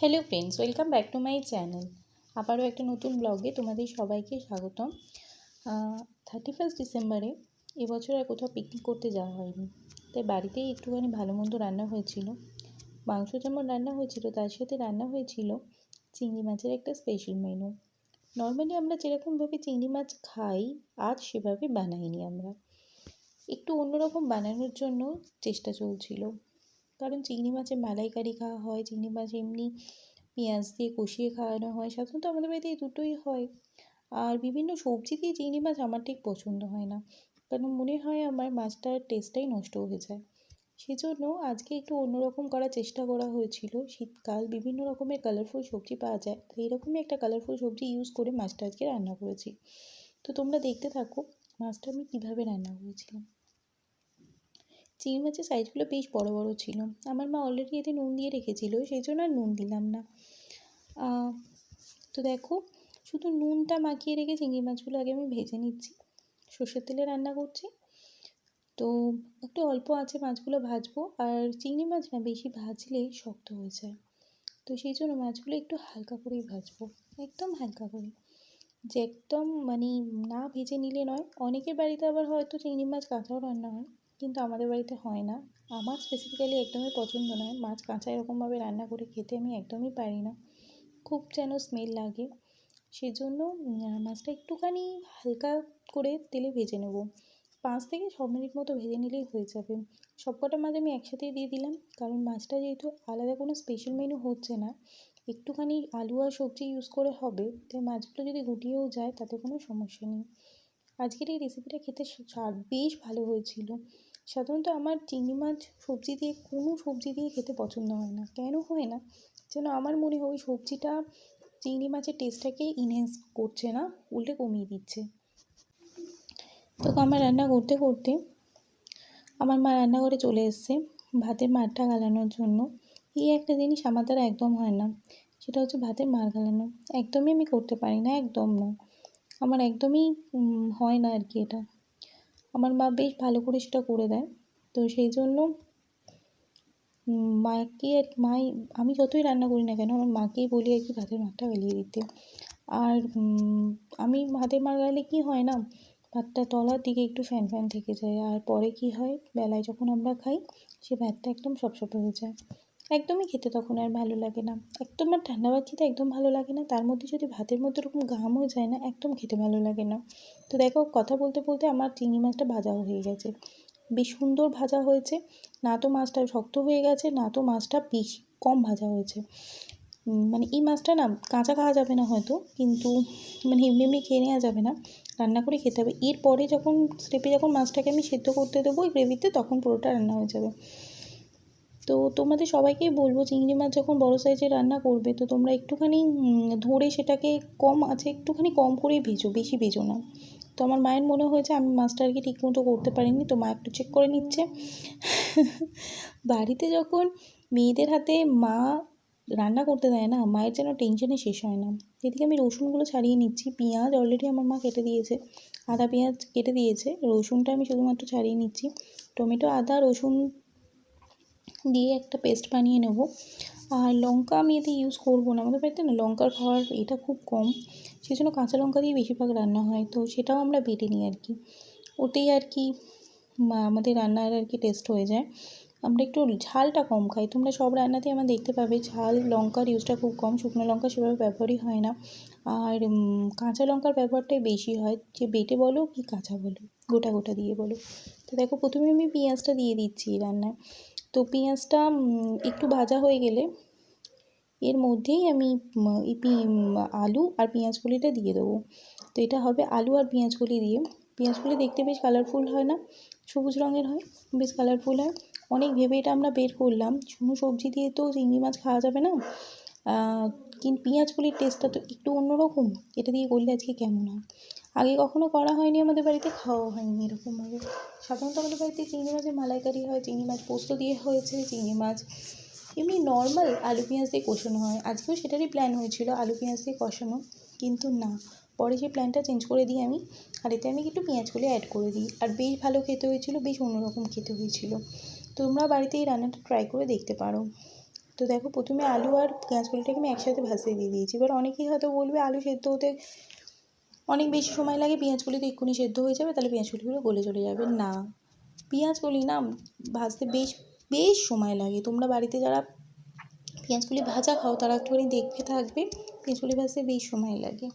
Hello friends, welcome back to my channel. আবারও একটা নতুন ব্লগে তোমাদের সবাইকে স্বাগতম। 31 ডিসেম্বরে এবছর আর কোথাও পিকনিক করতে যাওয়া হয়নি, তাই বাড়িতেই একটুখানি ভালো মন্দ রান্না হয়েছিল। মাংস যেমন রান্না হয়েছিল, তার সাথে রান্না হয়েছিল চিংড়ি মাছের একটা স্পেশাল মেনু। নর্মালি আমরা যেরকমভাবে চিংড়ি মাছ খাই, আজ সেভাবে বানাইনি আমরা। একটু অন্যরকম বানানোর জন্য চেষ্টা চলছিল, কারণ চিংড়ি মাছের মালাইকারি খাওয়া হয়, চিংড়ি মাছ এমনি পেঁয়াজ দিয়ে কষিয়ে খাওয়ানো হয়। সাধারণত আমাদের বাড়িতে এই দুটোই হয়। আর বিভিন্ন সবজি দিয়ে চিংড়ি মাছ আমার ঠিক পছন্দ হয় না, কারণ মনে হয় আমার মাছটার টেস্টটাই নষ্ট হয়ে যায়। সেজন্য আজকে একটু অন্যরকম করার চেষ্টা করা হয়েছিল। শীতকাল, বিভিন্ন রকমের কালারফুল সবজি পাওয়া যায়, তো এইরকমই একটা কালারফুল সবজি ইউজ করে মাছটা আজকে রান্না করেছি। তো তোমরা দেখতে থাকো মাছটা আমি কীভাবে রান্না করেছিলাম। চিংড়ি মাছের সাইজগুলো বেশ বড় বড় ছিল। আমার মা অলরেডি এতে নুন দিয়ে রেখেছিল, সেই জন্য আর নুন দিলাম না। তো দেখো, শুধু নুনটা মাখিয়ে রেখে চিংড়ি মাছগুলো আগে আমি ভেজে নিচ্ছি। সর্ষের তেলে রান্না করছি, তো একটু অল্প আঁচে মাছগুলো ভাজবো। আর চিংড়ি মাছ না বেশি ভাজলে শক্ত হয়ে যায়, তো সেই জন্য মাছগুলো একটু হালকা করেই ভাজবো, একদম হালকা করে, যে একদম মানে না ভেজে নিলে নয়। অনেকের বাড়িতে আবার হয়তো চিংড়ি মাছ কাঁচাও রান্না হয়, কিন্তু আমাদের বাড়িতে হয় না। আমার স্পেসিফিক্যালি একদমই পছন্দ নয় মাছ কাঁচা এরকমভাবে রান্না করে খেতে, আমি একদমই পারি না, খুব যেন স্মেল লাগে। সেজন্য মাছটা একটুখানি হালকা করে তেলে ভেজে নেব। 5 থেকে 6 মিনিট মতো ভেজে নিলেই হয়ে যাবে। সবকটা মাছ আমি একসাথেই দিয়ে দিলাম, কারণ মাছটা যেহেতু আলাদা কোনো স্পেশাল মেনু হচ্ছে না, একটুখানি আলু আর সবজি ইউজ করে হবে, তাই মাছগুলো যদি গুটিয়েও যায় তাতে কোনো সমস্যা নেই। আজকের এই রেসিপিটা খেতে স্বাদ বেশ ভালো হয়েছিল। সাধারণত আমার চিংড়ি মাছ সবজি দিয়ে কোনো সবজি দিয়ে খেতে পছন্দ হয় না। কেন হয় না যেন আমার মনে হয় ওই সবজিটা চিংড়ি মাছের টেস্টটাকে ইনহ্যান্স করছে না, উল্টে কমিয়ে দিচ্ছে। তো আমার রান্না করতে করতে আমার মা রান্নাঘরে চলে এসছে ভাতের মাড়টা গালানোর জন্য। এই একটা জিনিস আমার দ্বারা একদম হয় না, সেটা হচ্ছে ভাতের মাড় গালানো। একদমই আমি করতে পারি না, একদম না, আমার একদমই হয় না আর কি এটা। আমার মা বেশ ভালো করে সেটা করে দেয়, তো সেই জন্য মাই আমি যতই রান্না করি না কেন, আমার মাকেই বলি আর কি ভাতের মাড়টা গালিয়ে দিতে। আর আমি ভাতের মাড় গালালে কী হয় না, ভাতটা তলার দিকে একটু ফ্যান ফ্যান থেকে যায়, আর পরে কী হয়, বেলায় যখন আমরা খাই সে ভাতটা একদম সপসপে হয়ে যায়, একদমই খেতে তখন আর ভালো লাগে না। একদম আর ঠান্ডা ভাত খেতে একদম ভালো লাগে না, তার মধ্যে যদি ভাতের মধ্যে ওরকম ঘাম হয়ে যায় না, একদম খেতে ভালো লাগে না। তো দেখো, কথা বলতে বলতে আমার চিংড়ি মাছটা ভাজাও হয়ে গেছে, বেশ সুন্দর ভাজা হয়েছে। না তো মাছটা শক্ত হয়ে গেছে, না তো মাছটা বেশি কম ভাজা হয়েছে। মানে এই মাছটা না কাঁচা খাওয়া যাবে না হয়তো, কিন্তু মানে এমনি এমনি খেয়ে নেওয়া যাবে না, রান্না করে খেতে হবে। এরপরে যখন স্টেপে যখন মাছটাকে আমি সেদ্ধ করতে দেবো ওই গ্রেভিতে, তখন পুরোটা রান্না হয়ে যাবে। তো তোমাদের সবাইকেই বলবো, চিংড়ি মাছ যখন বড়ো সাইজের রান্না করবে, তো তোমরা একটুখানি ধরে সেটাকে কম আছে একটুখানি কম করেই ভেজো, বেশি ভেজো না। তো আমার মায়ের মনে হয়েছে আমি মাছটা আর কি ঠিক মতো করতে পারিনি, তো মা একটু চেক করে নিচ্ছে। বাড়িতে যখন মেয়েদের হাতে মা রান্না করতে দেয় না, মায়ের যেন টেনশনে শেষ হয় না। এদিকে আমি রসুনগুলো ছাড়িয়ে নিচ্ছি, পেঁয়াজ অলরেডি আমার মা কেটে দিয়েছে, আদা পেঁয়াজ কেটে দিয়েছে, রসুনটা আমি শুধুমাত্র ছাড়িয়ে নিচ্ছি। টমেটো, আদা, রসুন দিয়ে একটা পেস্ট বানিয়ে নেব। আর লঙ্কা আমি এতে ইউজ করবো না, আমাদের বাড়িতে না লঙ্কার খাওয়ার এটা খুব কম, সেই জন্য কাঁচা লঙ্কা দিয়ে বেশিরভাগ রান্না হয়, তো সেটাও আমরা বেটে নিই আর কি, ওতেই আর কি আমাদের রান্নার আর কি টেস্ট হয়ে যায়। আমরা একটু ঝালটা কম খাই, তোমরা সব রান্নাতেই আমার দেখতে পাবে ঝাল লঙ্কার ইউজটা খুব কম, শুকনো লঙ্কা সেভাবে ব্যবহারই হয় না। আর কাঁচা লঙ্কার ব্যবহারটাই বেশি হয়, যে বেটে বলো কি কাঁচা বলো, গোটা গোটা দিয়ে বলো। তো দেখো, প্রথমে আমি পেঁয়াজটা দিয়ে দিচ্ছি রান্নায়। তো পেঁয়াজটা একটু ভাজা হয়ে গেলে এর মধ্যেই আমি আলু আর পেঁয়াজকলিটা দিয়ে দেবো। তো এটা হবে আলু আর পেঁয়াজকলি দিয়ে। পেঁয়াজকলি দেখতে বেশ কালারফুল হয় না, সবুজ রঙের হয়, বেশ কালারফুল হয়। অনেক ভেবে এটা আমরা বের করলাম, কোনো সবজি দিয়ে তো চিংড়ি মাছ খাওয়া যাবে না, কিন্তু পেঁয়াজকলির টেস্টটা তো একটু অন্যরকম, এটা দিয়ে করলে আজকে কেমন হয়। আগে কখনো করা হয়নি আমাদের বাড়িতে, খাওয়া হয়নি এরকমভাবে। সাধারণত আমাদের বাড়িতে চিংড়ি মাছের মালাইকারি হয়, চিংড়ি মাছ পোস্ত দিয়ে হয়েছে, চিংড়ি মাছ এমনি নর্মাল আলু পেঁয়াজ দিয়ে কষানো হয়। আজকেও সেটারই প্ল্যান হয়েছিল, আলু পেঁয়াজ দিয়ে কষানো, কিন্তু না, পরে সেই প্ল্যানটা চেঞ্জ করে দিই আমি, আর এতে আমি একটু পেঁয়াজগুলো অ্যাড করে দিই, আর বেশ ভালো খেতে হয়েছিল, বেশ অন্যরকম খেতে হয়েছিল। তোমরা বাড়িতে এই রান্নাটা ট্রাই করে দেখতে পারো। তো দেখো প্রথমে আলু আর পেঁয়াজকলিটাকে আমি একসাথে ভাজতে দিয়ে দিয়েছি। এবার অনেকেই হয়তো বলবে আলু সেদ্ধ হতে অনেক বেশি সময় লাগে, পেঁয়াজকলি তো এক্ষুনি সেদ্ধ হয়ে যাবে, তাহলে পেঁয়াজকলিগুলো গলে চলে যাবে। না, পেঁয়াজকলি না ভাজতে বেশ বেশ সময় লাগে। তোমরা বাড়িতে যারা পেঁয়াজকলি ভাজা খাও তারা একটুখানি দেখতে থাকবে, পেঁয়াজকলি ভাজতে বেশ সময় লাগে।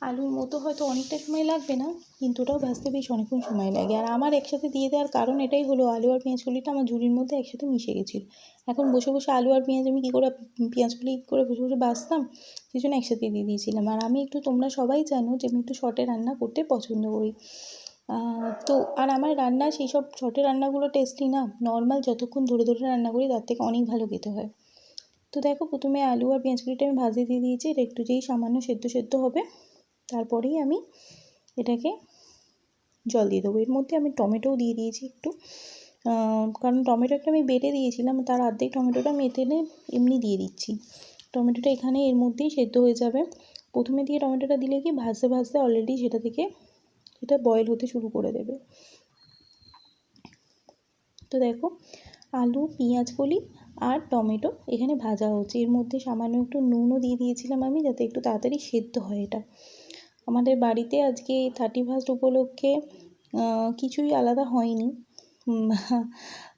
আলুর মতো হয়তো অনেকটা সময় লাগবে না, কিন্তু ওটাও ভাজতে বেশ অনেকক্ষণ সময় লাগে। আর আমার একসাথে দিয়ে দেওয়ার কারণ এটাই হলো, আলু আর পেঁয়াজকলিটা আমার ঝুড়ির মধ্যে একসাথে মিশে গেছিলো। এখন বসে বসে আলু আর পেঁয়াজ আমি কী করে পেঁয়াজকলি কী করে বসে বসে ভাজতাম, সেই জন্য একসাথে দিয়ে দিয়েছিলাম। আর আমি একটু, তোমরা সবাই জানো যে আমি একটু শর্টে রান্না করতে পছন্দ করি। তো আর আমার রান্না সেই সব শর্টে রান্নাগুলো টেস্টি না, নর্মাল যতক্ষণ ধরে ধরে রান্না করি তার থেকে অনেক ভালো খেতে হয়। তো দেখো প্রথমে আলু আর পেঁয়াজকলিটা আমি ভাজতে দিয়ে দিয়েছি, এটা একটু যেই সামান্য সেদ্ধ হবে তারপরেই আমি এটাকে জল দিয়ে দেবো। এর মধ্যে আমি টমেটোও দিয়ে দিয়েছি একটু, কারণ টমেটোটা আমি বেটে দিয়েছিলাম, তার অর্ধেক টমেটোটা আমি এতে এমনি দিয়ে দিচ্ছি। টমেটোটা এখানে এর মধ্যেই সেদ্ধ হয়ে যাবে। প্রথমে দিয়ে টমেটোটা দিলে কি ভাজতে ভাজতে অলরেডি সেটা বয়েল হতে শুরু করে দেবে। তো দেখো আলু, পেঁয়াজকলি আর টমেটো এখানে ভাজা হচ্ছে, এর মধ্যে সামান্য একটু নুনও দিয়ে দিয়েছিলাম আমি, যাতে একটু তাড়াতাড়ি সেদ্ধ হয় এটা। আমাদের বাড়িতে আজকে 31 উপলক্ষে কিছুই আলাদা হয়নি।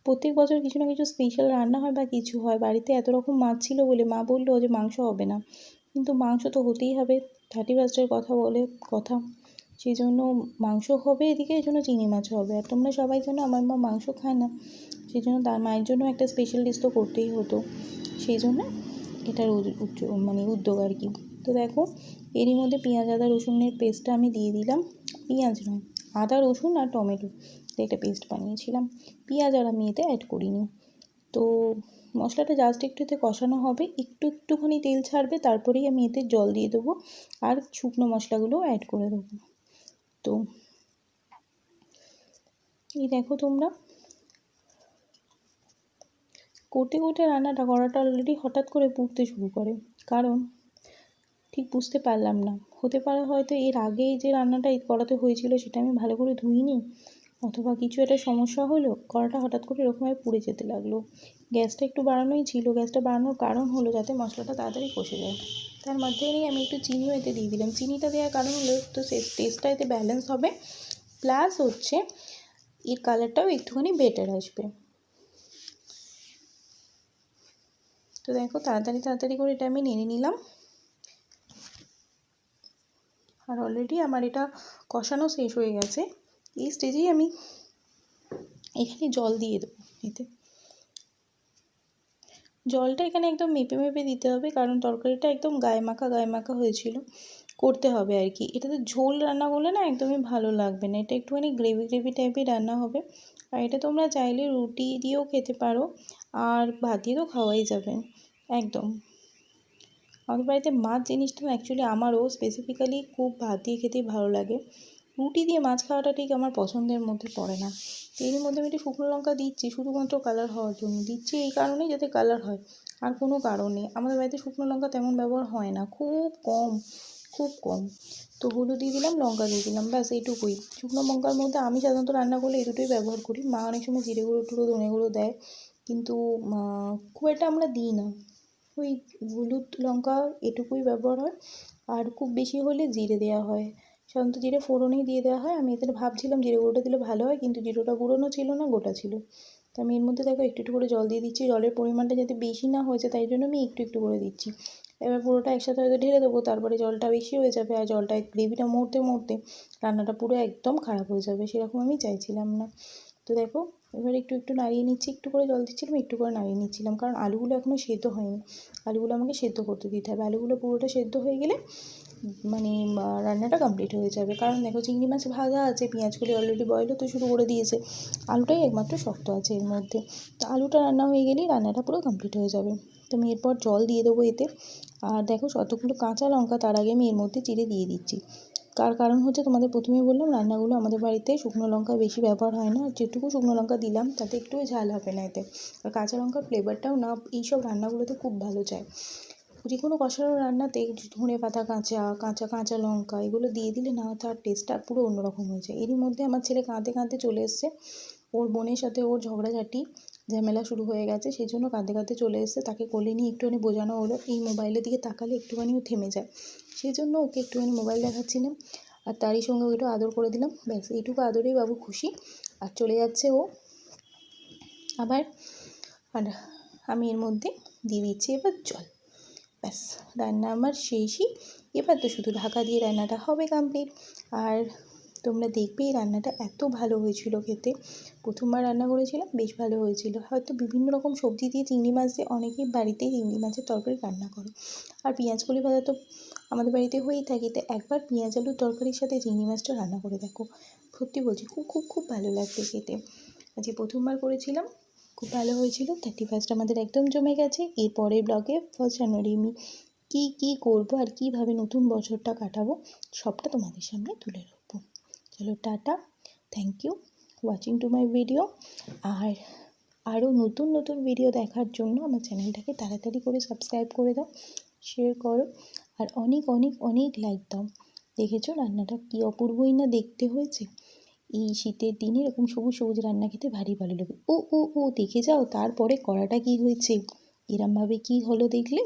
প্রত্যেক বছর কিছু না কিছু স্পেশাল রান্না হয় বা কিছু হয়। বাড়িতে এত রকম মাছ ছিল বলে মা বললো যে মাংস হবে না, কিন্তু মাংস তো হতেই হবে, 31-এর কথা, সেই জন্য মাংস হবে এদিকে, এই জন্য চিংড়ি মাছ হবে। আর তোমরা সবাই জানো আমার মা মাংস খায় না, সেই জন্য তার মায়ের জন্য একটা স্পেশাল ডিশ তো করতেই হতো, সেই জন্য এটার উদ্যোগ আর কি। তো দেখো এরই মধ্যে পেঁয়াজ আদা রসুনের পেস্টটা আমি দিয়ে দিলাম। পেঁয়াজ নয়, আদা রসুন আর টমেটো একটা পেস্ট বানিয়েছিলাম, পেঁয়াজ আর আমি এতে অ্যাড করিনি। তো মশলাটা জাস্ট একটু এতে কষানো হবে, একটুখানি তেল ছাড়বে, তারপরেই আমি এতে জল দিয়ে দেবো আর শুকনো মশলাগুলোও অ্যাড করে দেবো। তো এই দেখো তোমরা করতে করতে রান্নাটা করাটা অলরেডি হঠাৎ করে পুড়তে শুরু করে, কারণ ঠিক বুঝতে পারলাম না, হতে পারে হয়তো এর আগেই যে রান্নাটা করাতে হয়েছিল সেটা আমি ভালো করে ধুইনি, অথবা কিছু একটা সমস্যা হলো, কড়াটা হঠাৎ করে এরকমভাবে পুড়ে যেতে লাগলো। গ্যাসটা একটু বাড়ানোই ছিল, গ্যাসটা বাড়ানোর কারণ হলো যাতে মশলাটা তাড়াতাড়ি কষে যায়। তার মধ্যেই আমি একটু চিনিও এতে দিয়ে দিলাম। চিনিটা দেওয়ার কারণ হলো তো টেস্টটা এতে ব্যালেন্স হবে, প্লাস হচ্ছে এর কালারটাও একটুখানি বেটার আসবে। তো দেখো তাড়াতাড়ি করে এটা আমি নেড়ে নিলাম, আর অলরেডি আমার এটা কষানো শেষ হয়ে গেছে। এই স্টেজেই আমি এখানে জল দিয়ে দেবো। এতে জলটা এখানে একদম মেপে মেপে দিতে হবে, কারণ তরকারিটা একদম গায়ে মাখা হয়েছিল, করতে হবে আর কি। এটাতে ঝোল রান্না করলে না একদমই ভালো লাগবে না, এটা একটুখানি গ্রেভি টাইপের রান্না হবে। আর এটা তোমরা চাইলে রুটি দিয়েও খেতে পারো, আর ভাত দিয়ে তো খাওয়াই যাবে একদম। আমাদের বাড়িতে মাছ জিনিসটা না অ্যাকচুয়ালি আমারও স্পেসিফিক্যালি খুব ভাত দিয়ে খেতেই ভালো লাগে, রুটি দিয়ে মাছ খাওয়াটা ঠিক আমার পছন্দের মধ্যে পড়ে না। তো এর মধ্যে আমি একটু শুকনো লঙ্কা দিচ্ছি শুধুমাত্র কালার হওয়ার জন্য, দিচ্ছি এই কারণেই যাতে কালার হয়, আর কোনো কারণ নেই। আমাদের বাড়িতে শুকনো লঙ্কা তেমন ব্যবহার হয় না, খুব কম। তো হলুদ দিয়ে দিলাম, লঙ্কা দিয়ে দিলাম, ব্যাস এইটুকুই। শুকনো লঙ্কার মধ্যে আমি সাধারণত রান্না করলে এই দুটোই ব্যবহার করি, মা অনেক সময় জিরে গুঁড়ো ধনে গুঁড়ো দেয়, কিন্তু খুব একটা আমরা দিই না, ওই হলুদ লঙ্কা এটুকুই ব্যবহার হয়। আর খুব বেশি হলে জিরে দেওয়া হয়, সাধারণত জিরে ফোড়নেই দিয়ে দেওয়া হয়। আমি এতে ভাবছিলাম জিরে গুঁড়োটা দিলে ভালো হয়, কিন্তু জিরেটা গুঁড়োনো ছিল না, গোটা ছিল। তো আমি এর মধ্যে দেখো একটু করে জল দিয়ে দিচ্ছি, জলের পরিমাণটা যাতে বেশি না হয়েছে তাই জন্য আমি একটু করে দিচ্ছি। এবার পুরোটা একসাথে হয়তো ঢেলে দেবো, তারপরে জলটা বেশি হয়ে যাবে, আর জলটা গ্রেভিটা মরতে রান্নাটা পুরো একদম খারাপ হয়ে যাবে, সেরকম আমি চাইছিলাম না। তো দেখো এবার একটু নাড়িয়ে নিচ্ছি, একটু করে জল দিচ্ছিলাম, একটু করে নাড়িয়ে নিচ্ছিলাম, কারণ আলুগুলো এখনও সেদ্ধ হয়নি, আলুগুলো আমাকে সেদ্ধ করতে দিতে হবে। আলুগুলো পুরোটা সেদ্ধ হয়ে গেলে মানে রান্নাটা কমপ্লিট হয়ে যাবে। কারণ দেখো চিংড়ি মাছ ভাজা আছে, পেঁয়াজগুলি অলরেডি বয়েল হতে শুরু করে দিয়েছে, আলুটাই একমাত্র শক্ত আছে এর মধ্যে। তো আলুটা রান্না হয়ে গেলেই রান্নাটা পুরো কমপ্লিট হয়ে যাবে। তো আমি এরপর জল দিয়ে দেবো এতে। আর দেখো কতগুলো কাঁচা লঙ্কা তার আগে আমি এর মধ্যে চিড়ে দিয়ে দিচ্ছি, তার কারণ হচ্ছে তোমাদের প্রথমেই বললাম রান্নাগুলো আমাদের বাড়িতে শুকনো লঙ্কা বেশি ব্যবহার হয় না, যেটুকু শুকনো লঙ্কা দিলাম তাতে একটুও ঝাল হবে না এতে। আর কাঁচা লঙ্কার ফ্লেভারটাও না এইসব রান্নাগুলোতে খুব ভালো যায়। যে কোনো কষানো রান্নাতে ধনে পাতা কাঁচা লঙ্কা এগুলো দিয়ে দিলে না তার টেস্টটা পুরো অন্যরকম হয়ে যায়। এরই মধ্যে আমার ছেলে কাঁদতে চলে এসছে, ওর বোনের সাথে ওর ঝগড়াঝাটি, ঝামেলা শুরু হয়ে গেছে, সেই জন্য কাঁদতে কাঁদতে চলে এসেছে। তাকে কোলে নিয়ে একটুখানি বোঝানো হলো, এই মোবাইলের দিকে তাকালে একটুখানিও থেমে যায়, সেই জন্য ওকে একটুখানি মোবাইল দেখাচ্ছিলাম আর তারই সঙ্গে ওকে একটু আদর করে দিলাম। ব্যাস এইটুকু আদরেই বাবু খুশি। আর চলে যাচ্ছে ও আবার, আর আমি এর মধ্যে দিয়ে দিচ্ছি এবার জল। ব্যাস রান্না আমার শেষই, এবার তো শুধু ঢাকা দিয়ে রান্নাটা হবে কমপ্লিট। আর তোমরা দেখবে এই রান্নাটা এত ভালো হয়েছিল খেতে, প্রথমবার রান্না করেছিলাম, বেশ ভালো হয়েছিল। হয়তো বিভিন্ন রকম সবজি দিয়ে চিংড়ি মাছ দিয়ে অনেকেই বাড়িতেই চিংড়ি মাছের তরকারি রান্না করে, আর পেঁয়াজ কলি ভাজা তো আমাদের বাড়িতে হয়েই থাকে, তো একবার পেঁয়াজ আলুর তরকারির সাথে চিংড়ি মাছটা রান্না করে দেখো, সত্যি বলছি খুব খুব খুব ভালো লাগবে খেতে। আজকে প্রথমবার করেছিলাম, খুব ভালো হয়েছিল। 31 আমাদের একদম জমে গেছে। এর পরের ব্লগে 1 জানুয়ারি আমি কী করবো আর কীভাবে নতুন বছরটা কাটাবো সবটা তোমাদের সামনে তুলে রাখবো। চলো টাটা, thank you watching to my video. আর আরও নতুন নতুন ভিডিও দেখার জন্য আমার চ্যানেলটাকে তাড়াতাড়ি করে সাবস্ক্রাইব করে দাও, শেয়ার করো আর অনেক অনেক অনেক লাইক দাও। দেখেছো রান্নাটা কী অপূর্বই না দেখতে হয়েছে। এই শীতের দিনে এরকম সবুজ সবুজ রান্না খেতে ভারী ভালো লাগে। ও দেখে যাও তারপরে কড়াটা কী হয়েছে, এরমভাবে কী হলো দেখলে।